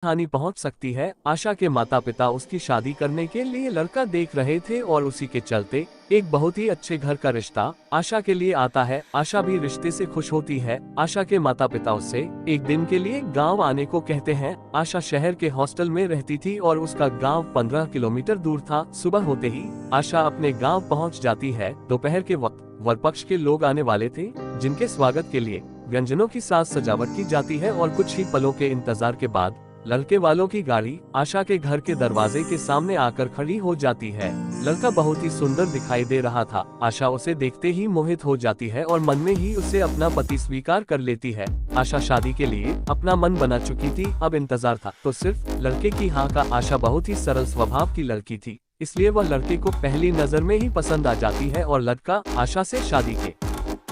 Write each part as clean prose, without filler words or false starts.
हानि पहुंच सकती है। आशा के माता पिता उसकी शादी करने के लिए लड़का देख रहे थे और उसी के चलते एक बहुत ही अच्छे घर का रिश्ता आशा के लिए आता है। आशा भी रिश्ते से खुश होती है। आशा के माता पिता उससे एक दिन के लिए गांव आने को कहते हैं। आशा शहर के हॉस्टल में रहती थी और उसका गांव 15 किलोमीटर दूर था। सुबह होते ही आशा अपने गांव पहुंच जाती है। दोपहर के वक्त वर पक्ष के लोग आने वाले थे, जिनके स्वागत के लिए व्यंजनों की साज सजावट की जाती है और कुछ ही पलों के इंतजार के बाद लड़के वालों की गाड़ी आशा के घर के दरवाजे के सामने आकर खड़ी हो जाती है। लड़का बहुत ही सुंदर दिखाई दे रहा था। आशा उसे देखते ही मोहित हो जाती है और मन में ही उसे अपना पति स्वीकार कर लेती है। आशा शादी के लिए अपना मन बना चुकी थी। अब इंतजार था तो सिर्फ लड़के की हाँ का। आशा बहुत ही सरल स्वभाव की लड़की थी, इसलिए वह लड़के को पहली नजर में ही पसंद आ जाती है और लड़का आशा से शादी के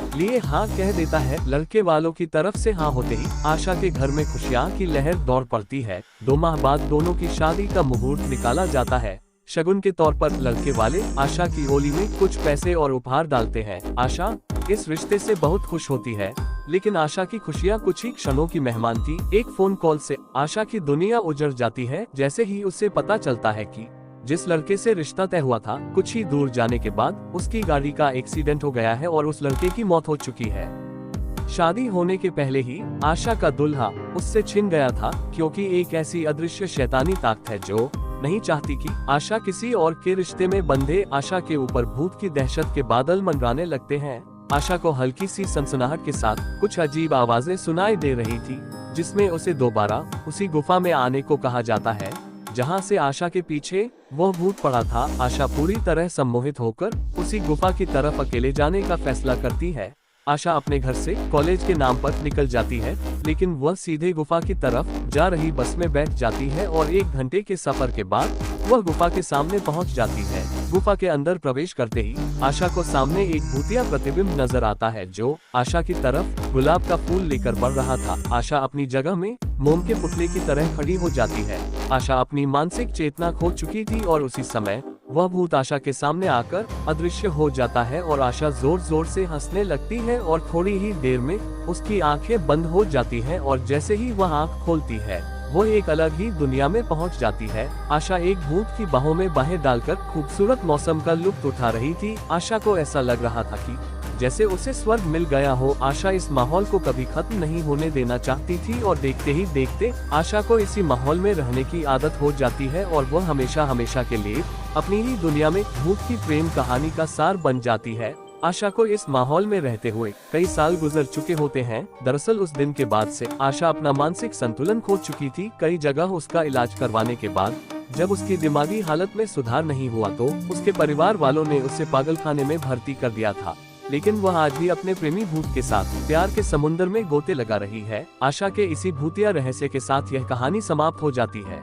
लिए हाँ कह देता है। लड़के वालों की तरफ से हाँ होते ही आशा के घर में खुशियाँ की लहर दौड़ पड़ती है। 2 माह बाद दोनों की शादी का मुहूर्त निकाला जाता है। शगुन के तौर पर लड़के वाले आशा की ओली में कुछ पैसे और उपहार डालते हैं। आशा इस रिश्ते से बहुत खुश होती है, लेकिन आशा की खुशियाँ कुछ ही क्षणों की मेहमान थी। एक फोन कॉल से आशा की दुनिया उजड़ जाती है। जैसे ही उसे पता चलता है कि जिस लड़के से रिश्ता तय हुआ था, कुछ ही दूर जाने के बाद उसकी गाड़ी का एक्सीडेंट हो गया है और उस लड़के की मौत हो चुकी है। शादी होने के पहले ही आशा का दुल्हा उससे छिन गया था, क्योंकि एक ऐसी अदृश्य शैतानी ताकत है जो नहीं चाहती कि आशा किसी और के रिश्ते में बंधे। आशा के ऊपर भूत की दहशत के बादल मंडराने लगते हैं। आशा को हल्की सी सनसनाहट के साथ कुछ अजीब आवाजें सुनाई दे रही थी, जिसमें उसे दोबारा उसी गुफा में आने को कहा जाता है जहां से आशा के पीछे वह भूत पड़ा था। आशा पूरी तरह सम्मोहित होकर उसी गुफा की तरफ अकेले जाने का फैसला करती है। आशा अपने घर से कॉलेज के नाम पर निकल जाती है, लेकिन वह सीधे गुफा की तरफ जा रही बस में बैठ जाती है और 1 घंटे के सफर के बाद वह गुफा के सामने पहुंच जाती है। गुफा के अंदर प्रवेश करते ही आशा को सामने एक भूतिया प्रतिबिंब नजर आता है, जो आशा की तरफ गुलाब का फूल लेकर बढ़ रहा था। आशा अपनी जगह में मोम के पुतले की तरह खड़ी हो जाती है। आशा अपनी मानसिक चेतना खो चुकी थी और उसी समय वह भूत आशा के सामने आकर अदृश्य हो जाता है और आशा जोर जोर से हंसने लगती है और थोड़ी ही देर में उसकी आंखें बंद हो जाती हैं और जैसे ही वह आंख खोलती है वो एक अलग ही दुनिया में पहुंच जाती है। आशा एक भूत की बाहों में बाहें डालकर खूबसूरत मौसम का लुत्फ उठा रही थी। आशा को ऐसा लग रहा था कि जैसे उसे स्वर्ग मिल गया हो। आशा इस माहौल को कभी खत्म नहीं होने देना चाहती थी और देखते ही देखते आशा को इसी माहौल में रहने की आदत हो जाती है और वह हमेशा हमेशा के लिए अपनी ही दुनिया में भूत की प्रेम कहानी का सार बन जाती है। आशा को इस माहौल में रहते हुए कई साल गुजर चुके होते हैं। दरअसल उस दिन के बाद से आशा अपना मानसिक संतुलन खो चुकी थी। कई जगह उसका इलाज करवाने के बाद जब उसकी दिमागी हालत में सुधार नहीं हुआ तो उसके परिवार वालों ने उसे पागलखाने में भर्ती कर दिया था, लेकिन वह आज भी अपने प्रेमी भूत के साथ प्यार के समुद्र में गोते लगा रही है। आशा के इसी भूतिया रहस्य के साथ यह कहानी समाप्त हो जाती है।